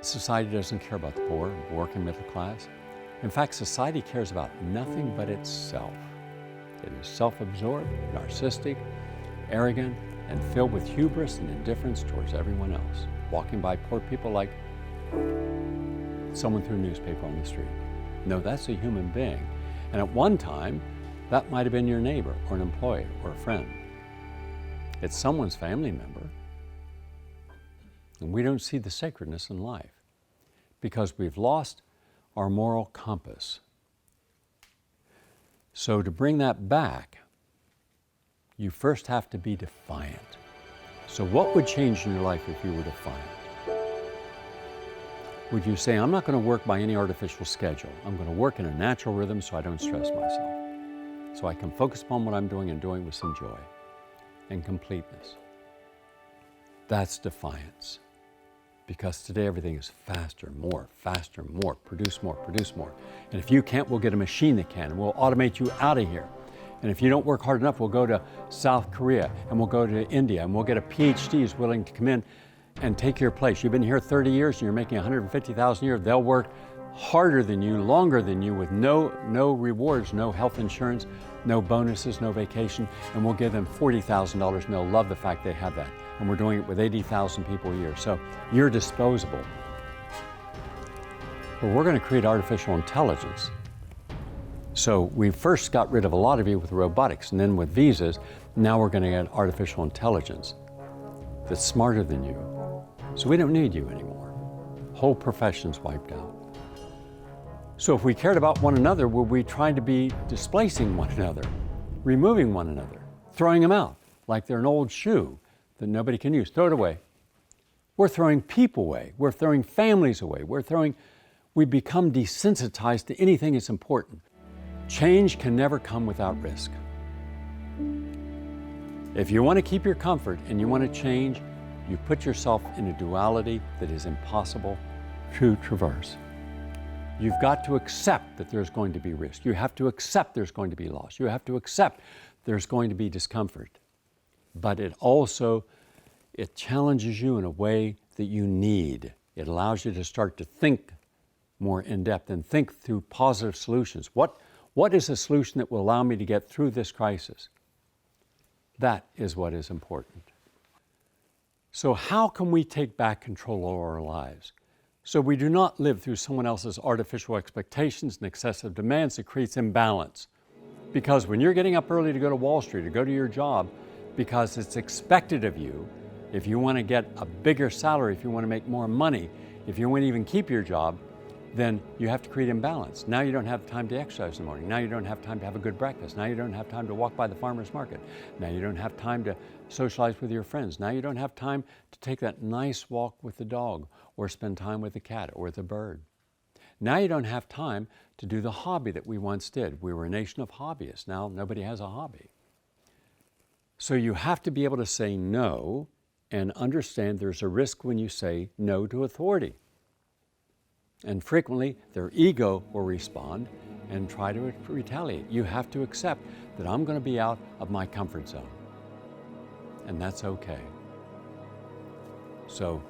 Society doesn't care about the poor, working middle class. In fact, society cares about nothing but itself. It is self-absorbed, narcissistic, arrogant, and filled with hubris and indifference towards everyone else, walking by poor people like someone threw a newspaper on the street. No, that's a human being. And at one time, that might have been your neighbor or an employee or a friend. It's someone's family member. And we don't see the sacredness in life because we've lost our moral compass. So to bring that back, you first have to be defiant. So what would change in your life if you were defiant? Would you say, I'm not going to work by any artificial schedule. I'm going to work in a natural rhythm so I don't stress myself. So I can focus upon what I'm doing and doing with some joy and completeness. That's defiance. Because today everything is faster, more, produce more. And if you can't, we'll get a machine that can, and we'll automate you out of here. And if you don't work hard enough, we'll go to South Korea, and we'll go to India, and we'll get a PhD who's willing to come in and take your place. You've been here 30 years, and you're making $150,000 a year. They'll work harder than you, longer than you, with no rewards, no health insurance, no bonuses, no vacation, and we'll give them $40,000, and they'll love the fact they have that. And we're doing it with 80,000 people a year. So you're disposable. But we're going to create artificial intelligence. So we first got rid of a lot of you with robotics, and then with visas, now we're going to get artificial intelligence that's smarter than you. So we don't need you anymore. Whole professions wiped out. So if we cared about one another, would we try to be displacing one another, removing one another, throwing them out like they're an old shoe that nobody can use? Throw it away. We're throwing people away. We're throwing families away. We become desensitized to anything that's important. Change can never come without risk. If you want to keep your comfort and you want to change, you put yourself in a duality that is impossible to traverse. You've got to accept that there's going to be risk. You have to accept there's going to be loss. You have to accept there's going to be discomfort. But it challenges you in a way that you need. It allows you to start to think more in depth and think through positive solutions. What is a solution that will allow me to get through this crisis? That is what is important. So how can we take back control over our lives so we do not live through someone else's artificial expectations and excessive demands that creates imbalance? Because when you're getting up early to go to Wall Street or go to your job because it's expected of you, if you want to get a bigger salary, if you want to make more money, if you want to even keep your job, then you have to create imbalance. Now you don't have time to exercise in the morning. Now you don't have time to have a good breakfast. Now you don't have time to walk by the farmer's market. Now you don't have time to socialize with your friends. Now you don't have time to take that nice walk with the dog or spend time with the cat or the bird. Now you don't have time to do the hobby that we once did. We were a nation of hobbyists. Now nobody has a hobby. So you have to be able to say no and understand there's a risk when you say no to authority. And frequently, their ego will respond and try to retaliate. You have to accept that I'm going to be out of my comfort zone. And that's okay. So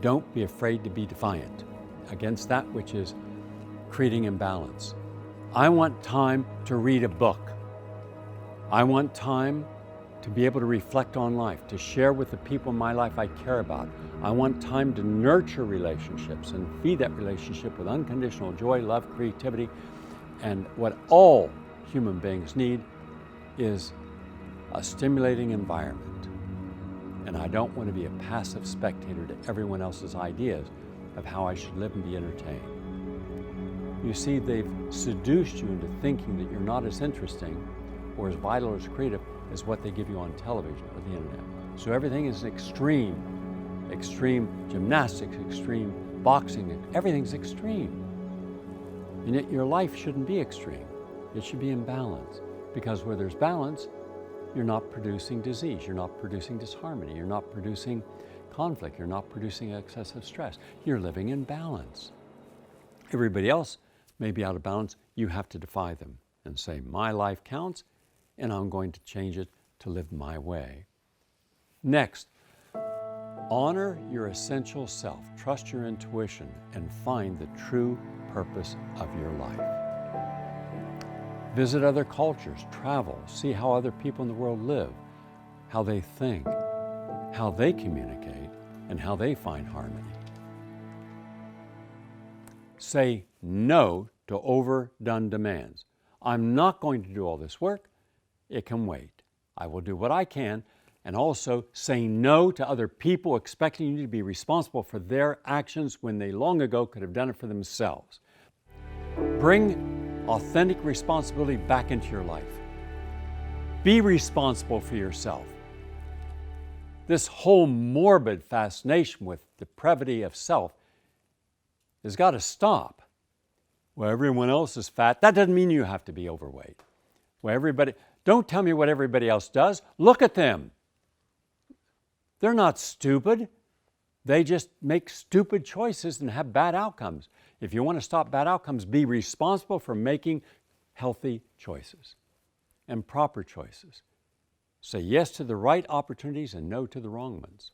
don't be afraid to be defiant against that which is creating imbalance. I want time to read a book. I want time to be able to reflect on life, to share with the people in my life I care about. I want time to nurture relationships and feed that relationship with unconditional joy, love, creativity. And what all human beings need is a stimulating environment. And I don't want to be a passive spectator to everyone else's ideas of how I should live and be entertained. You see, they've seduced you into thinking that you're not as interesting or as vital or as creative as what they give you on television or the internet. So everything is extreme gymnastics, extreme boxing, everything's extreme. And yet your life shouldn't be extreme. It should be in balance. Because where there's balance, you're not producing disease, you're not producing disharmony, you're not producing conflict, you're not producing excessive stress. You're living in balance. Everybody else may be out of balance. You have to defy them and say, my life counts, and I'm going to change it to live my way. Next, Honor your essential self, trust your intuition, and find the true purpose of your life. Visit other cultures, travel, see how other people in the world live, how they think, how they communicate, and how they find harmony. Say no to overdone demands. I'm not going to do all this work. It can wait. I will do what I can. And also say no to other people expecting you to be responsible for their actions when they long ago could have done it for themselves. Bring authentic responsibility back into your life. Be responsible for yourself. This whole morbid fascination with depravity of self has got to stop. Well, everyone else is fat. That doesn't mean you have to be overweight. Well, don't tell me what everybody else does. Look at them. They're not stupid. They just make stupid choices and have bad outcomes. If you want to stop bad outcomes, be responsible for making healthy choices and proper choices. Say yes to the right opportunities and no to the wrong ones.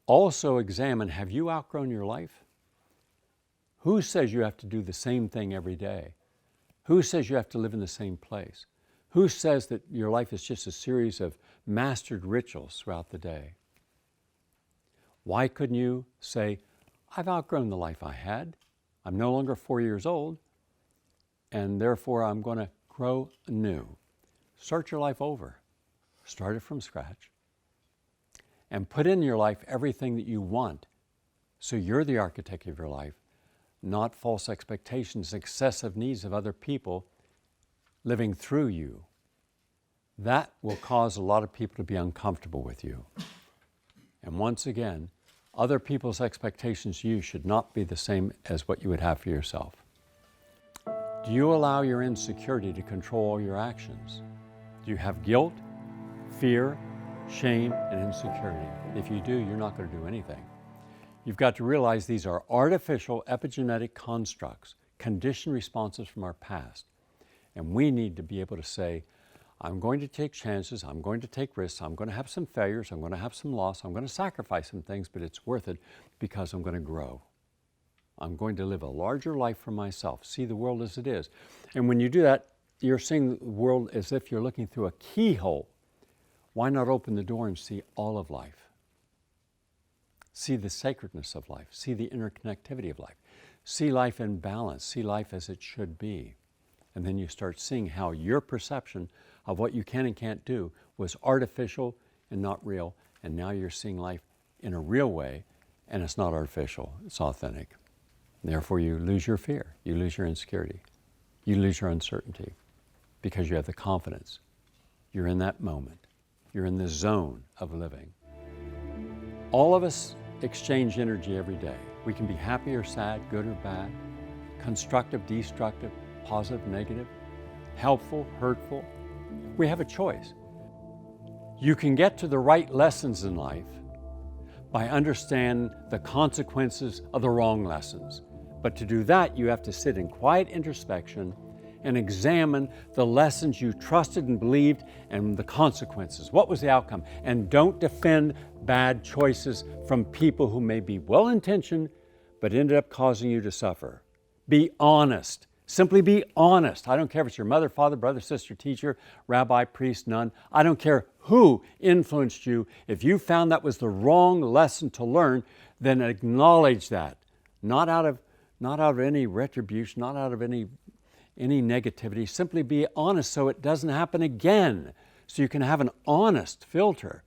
Also examine, have you outgrown your life? Who says you have to do the same thing every day? Who says you have to live in the same place? Who says that your life is just a series of mastered rituals throughout the day? Why couldn't you say, I've outgrown the life I had. I'm no longer 4 years old, and therefore I'm going to grow anew. Start your life over. Start it from scratch. And put in your life everything that you want. So you're the architect of your life, not false expectations, excessive needs of other people living through you. That will cause a lot of people to be uncomfortable with you. And once again, other people's expectations of you should not be the same as what you would have for yourself. Do you allow your insecurity to control all your actions? Do you have guilt, fear, shame, and insecurity? If you do, you're not going to do anything. You've got to realize these are artificial epigenetic constructs, conditioned responses from our past. And we need to be able to say, I'm going to take chances, I'm going to take risks, I'm going to have some failures, I'm going to have some loss, I'm going to sacrifice some things, but it's worth it because I'm going to grow. I'm going to live a larger life for myself, see the world as it is. And when you do that, you're seeing the world as if you're looking through a keyhole. Why not open the door and see all of life? See the sacredness of life, see the interconnectivity of life, see life in balance, see life as it should be. And then you start seeing how your perception of what you can and can't do was artificial and not real, and now you're seeing life in a real way, and it's not artificial, it's authentic. Therefore, you lose your fear, you lose your insecurity, you lose your uncertainty, because you have the confidence. You're in that moment. You're in the zone of living. All of us exchange energy every day. We can be happy or sad, good or bad, constructive, destructive, positive, negative, helpful, hurtful. We have a choice. You can get to the right lessons in life by understanding the consequences of the wrong lessons. But to do that, you have to sit in quiet introspection and examine the lessons you trusted and believed and the consequences. What was the outcome? And don't defend bad choices from people who may be well-intentioned but ended up causing you to suffer. Be honest. Simply be honest. I don't care if it's your mother, father, brother, sister, teacher, rabbi, priest, nun. I don't care who influenced you. If you found that was the wrong lesson to learn, then acknowledge that. Not out of any retribution, not out of any negativity. Simply be honest so it doesn't happen again. So you can have an honest filter.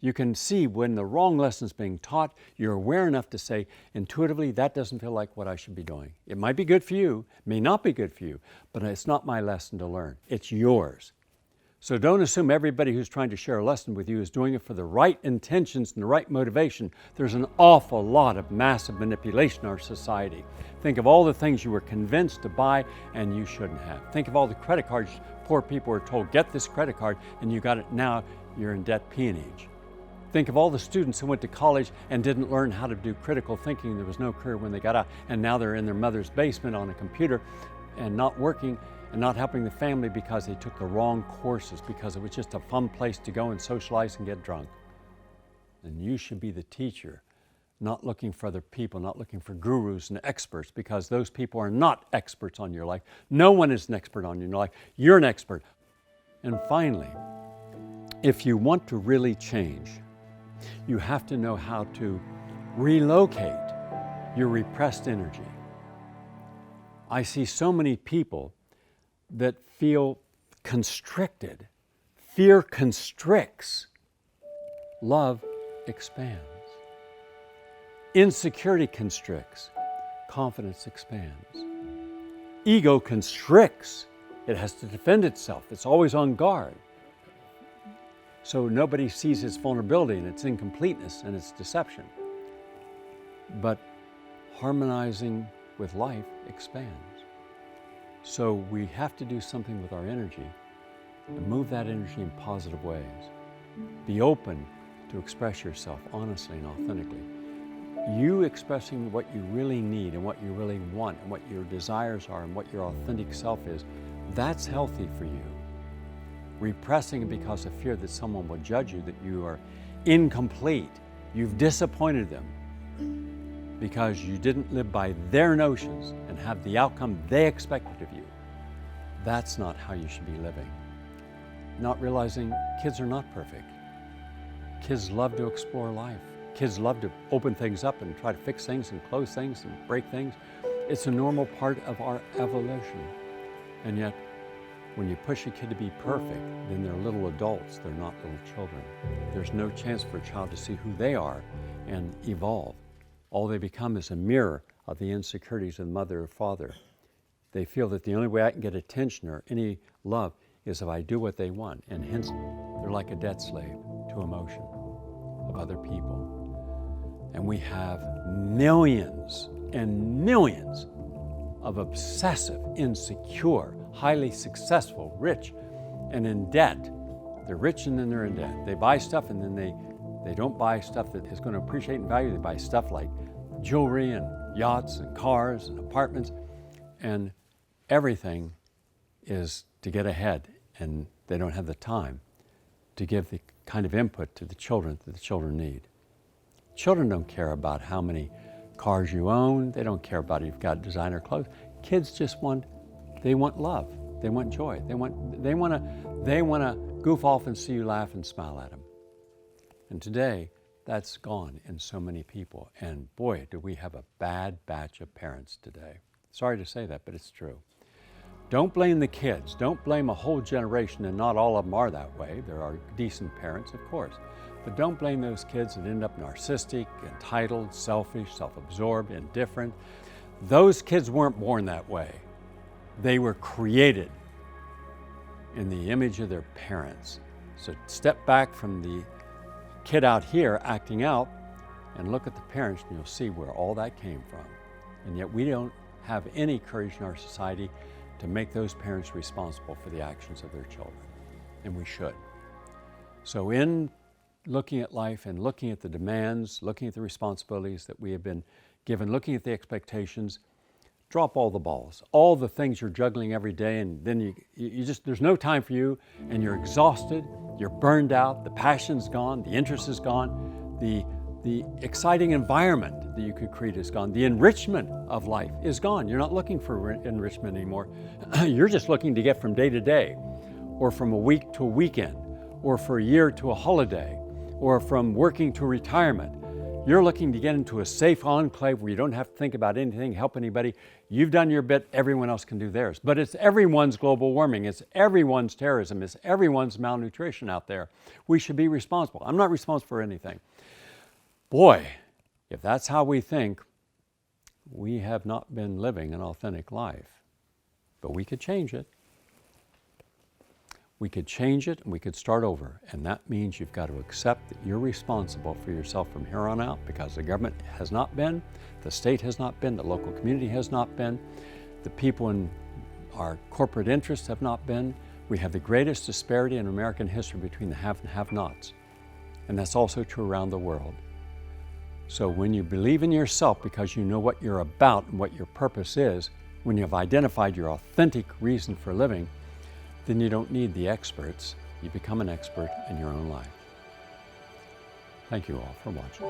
You can see when the wrong lesson is being taught, you're aware enough to say, intuitively, that doesn't feel like what I should be doing. It might be good for you, may not be good for you, but it's not my lesson to learn. It's yours. So don't assume everybody who's trying to share a lesson with you is doing it for the right intentions and the right motivation. There's an awful lot of massive manipulation in our society. Think of all the things you were convinced to buy and you shouldn't have. Think of all the credit cards poor people were told, get this credit card, and you got it now, you're in debt peonage. Think of all the students who went to college and didn't learn how to do critical thinking. There was no career when they got out, and now they're in their mother's basement on a computer and not working and not helping the family because they took the wrong courses, because it was just a fun place to go and socialize and get drunk. And you should be the teacher, not looking for other people, not looking for gurus and experts, because those people are not experts on your life. No one is an expert on your life. You're an expert. And finally, if you want to really change, you have to know how to relocate your repressed energy. I see so many people that feel constricted. Fear constricts. Love expands. Insecurity constricts. Confidence expands. Ego constricts. It has to defend itself. It's always on guard. So nobody sees its vulnerability and its incompleteness and its deception. But harmonizing with life expands. So we have to do something with our energy and move that energy in positive ways. Be open to express yourself honestly and authentically. You expressing what you really need and what you really want and what your desires are and what your authentic self is, that's healthy for you. Repressing it because of fear that someone will judge you, that you are incomplete, you've disappointed them because you didn't live by their notions and have the outcome they expected of you. That's not how you should be living. Not realizing kids are not perfect. Kids love to explore life. Kids love to open things up and try to fix things and close things and break things. It's a normal part of our evolution. And yet, when you push a kid to be perfect, then they're little adults, they're not little children. There's no chance for a child to see who they are and evolve. All they become is a mirror of the insecurities of the mother or father. They feel that the only way I can get attention or any love is if I do what they want, and hence they're like a debt slave to emotion of other people. And we have millions and millions of obsessive, insecure, highly successful, rich, and in debt. They're rich and then they're in debt. They buy stuff and then they don't buy stuff that is going to appreciate in value. They buy stuff like jewelry and yachts and cars and apartments, and everything is to get ahead, and they don't have the time to give the kind of input to the children that the children need. Children don't care about how many cars you own. They don't care about if you've got designer clothes. Kids just want love. They want joy. They want to goof off and see you laugh and smile at them. And today, that's gone in so many people. And boy, do we have a bad batch of parents today. Sorry to say that, but it's true. Don't blame the kids. Don't blame a whole generation, and not all of them are that way. There are decent parents, of course. But don't blame those kids that end up narcissistic, entitled, selfish, self-absorbed, indifferent. Those kids weren't born that way. They were created in the image of their parents. So step back from the kid out here acting out and look at the parents, and you'll see where all that came from. And yet we don't have any courage in our society to make those parents responsible for the actions of their children. And we should. So in looking at life and looking at the demands, looking at the responsibilities that we have been given, looking at the expectations, drop all the balls, all the things you're juggling every day, and then you just, there's no time for you, and you're exhausted, you're burned out, the passion's gone, the interest is gone, the exciting environment that you could create is gone, the enrichment of life is gone. You're not looking for enrichment anymore. You're just looking to get from day to day, or from a week to a weekend, or for a year to a holiday, or from working to retirement. You're looking to get into a safe enclave where you don't have to think about anything, help anybody. You've done your bit, everyone else can do theirs. But it's everyone's global warming, it's everyone's terrorism, it's everyone's malnutrition out there. We should be responsible. I'm not responsible for anything. Boy, if that's how we think, we have not been living an authentic life. But we could change it. We could change it and we could start over. And that means you've got to accept that you're responsible for yourself from here on out, because the government has not been, the state has not been, the local community has not been, the people in our corporate interests have not been. We have the greatest disparity in American history between the have and have-nots. And that's also true around the world. So when you believe in yourself because you know what you're about and what your purpose is, when you've identified your authentic reason for living, then you don't need the experts. You become an expert in your own life. Thank you all for watching.